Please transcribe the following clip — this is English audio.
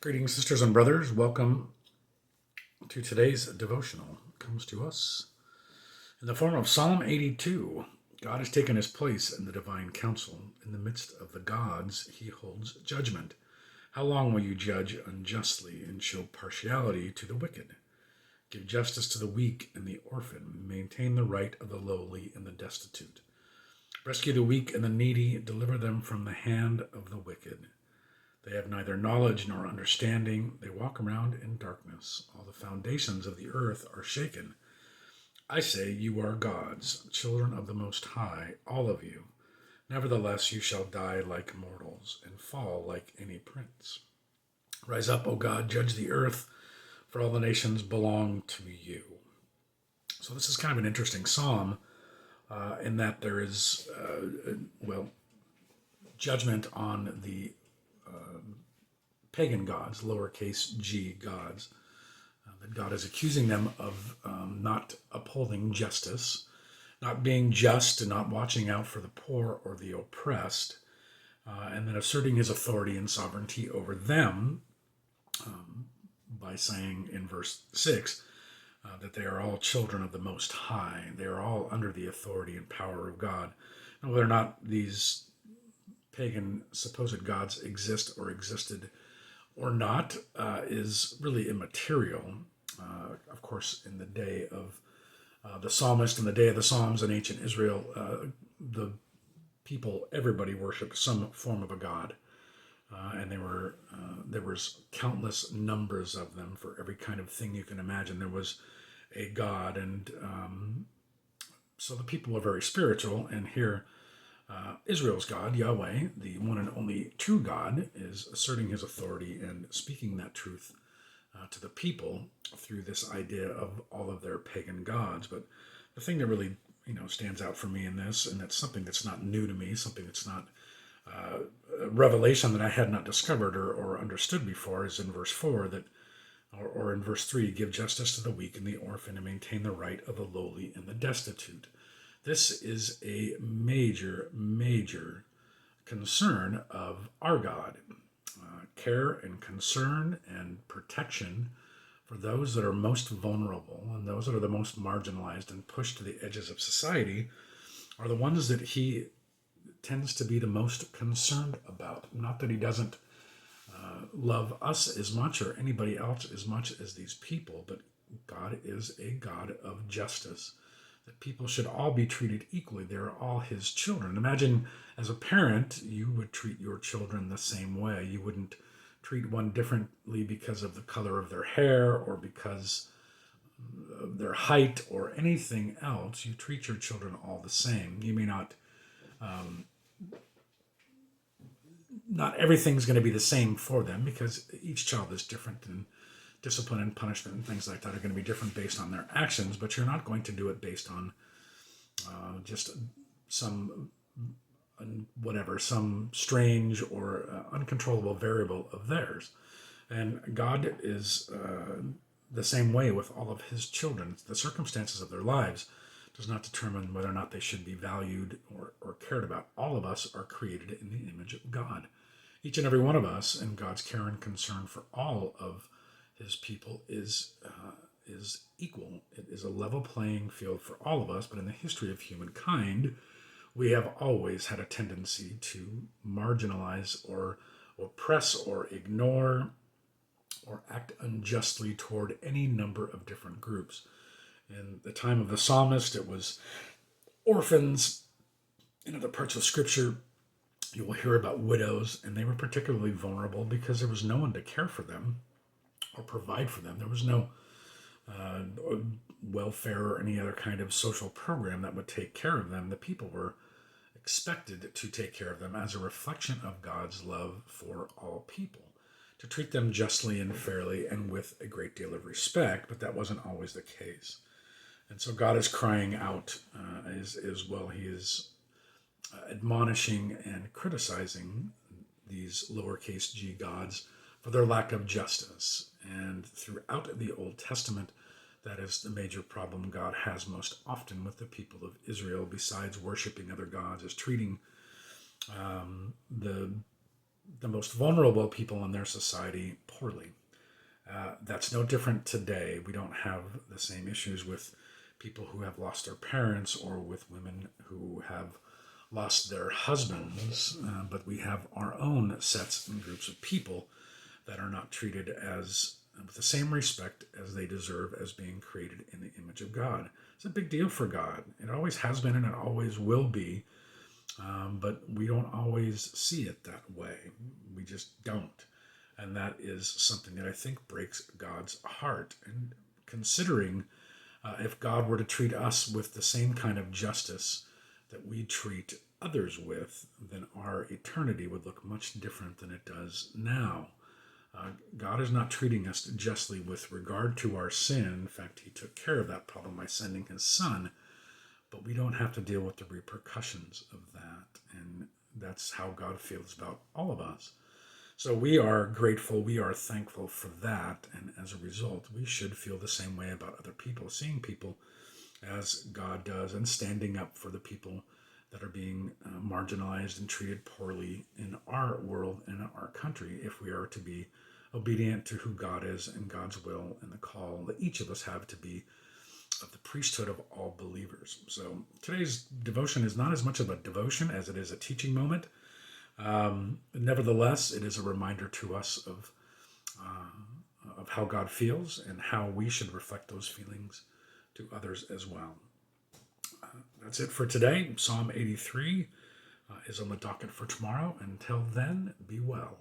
Greetings, sisters and brothers. Welcome to today's devotional. It comes to us in the form of Psalm 82. God has taken his place in the divine council. In the midst of the gods, he holds judgment. How long will you judge unjustly and show partiality to the wicked? Give justice to the weak and the orphan. Maintain the right of the lowly and the destitute. Rescue the weak and the needy. Deliver them from the hand of the wicked. They have neither knowledge nor understanding. They walk around in darkness. All the foundations of the earth are shaken. I say, you are gods, children of the Most High, all of you. Nevertheless, you shall die like mortals and fall like any prince. Rise up, O God, judge the earth, for all the nations belong to you. So this is kind of an interesting psalm in that there is, judgment on the pagan gods, lowercase g gods, that God is accusing them of not upholding justice, not being just and not watching out for the poor or the oppressed, and then asserting his authority and sovereignty over them by saying in verse 6 that they are all children of the Most High. They are all under the authority and power of God. Now, whether or not these pagan supposed gods exist or existed or not is really immaterial. Of course, in the day of the psalmist, in the day of the Psalms in ancient Israel, the people, everybody worshipped some form of a god. And there was countless numbers of them for every kind of thing you can imagine. There was a god, and so the people were very spiritual. And here, Israel's God, Yahweh, the one and only true God, is asserting his authority and speaking that truth to the people through this idea of all of their pagan gods. But the thing that really, stands out for me in this, and that's something that's not new to me, something that's not a revelation that I had not discovered or understood before, is in verse 4 that, or in verse 3, give justice to the weak and the orphan and maintain the right of the lowly and the destitute. This is a major, major concern of our God. Care and concern and protection for those that are most vulnerable and those that are the most marginalized and pushed to the edges of society are the ones that he tends to be the most concerned about. Not that he doesn't love us as much or anybody else as much as these people, but God is a God of justice. That people should all be treated equally. They're all his children. Imagine as a parent, you would treat your children the same way. You wouldn't treat one differently because of the color of their hair or because of their height or anything else. You treat your children all the same. You may not everything's going to be the same for them because each child is different, and discipline and punishment and things like that are going to be different based on their actions, but you're not going to do it based on just some some strange or uncontrollable variable of theirs. And God is the same way with all of his children. The circumstances of their lives does not determine whether or not they should be valued or cared about. All of us are created in the image of God. Each and every one of us, and God's care and concern for all of his people is equal. It is a level playing field for all of us, but in the history of humankind, we have always had a tendency to marginalize or oppress or ignore or act unjustly toward any number of different groups. In the time of the psalmist, it was orphans. In other parts of scripture, you will hear about widows, and they were particularly vulnerable because there was no one to care for them or provide for them. There was no welfare or any other kind of social program that would take care of them. The people were expected to take care of them as a reflection of God's love for all people, to treat them justly and fairly and with a great deal of respect, but that wasn't always the case. And so God is crying out as well. He is admonishing and criticizing these lowercase g gods for their lack of justice. And throughout the Old Testament, that is the major problem God has most often with the people of Israel, besides worshiping other gods, is treating the the most vulnerable people in their society poorly. That's no different today. We don't have the same issues with people who have lost their parents or with women who have lost their husbands, but we have our own sets and groups of people that are not treated as with the same respect as they deserve as being created in the image of God. It's a big deal for God. It always has been and it always will be, but we don't always see it that way. We just don't. And that is something that I think breaks God's heart. And considering if God were to treat us with the same kind of justice that we treat others with, then our eternity would look much different than it does now. God is not treating us justly with regard to our sin. In fact, he took care of that problem by sending his son, but we don't have to deal with the repercussions of that. And that's how God feels about all of us. So we are grateful, we are thankful for that, and as a result, we should feel the same way about other people, seeing people as God does, and standing up for the people that are being marginalized and treated poorly in our world and in our country, if we are to be obedient to who God is and God's will and the call that each of us have to be of the priesthood of all believers. So today's devotion is not as much of a devotion as it is a teaching moment. Nevertheless, it is a reminder to us of how God feels and how we should reflect those feelings to others as well. That's it for today. Psalm 83 is on the docket for tomorrow. Until then, be well.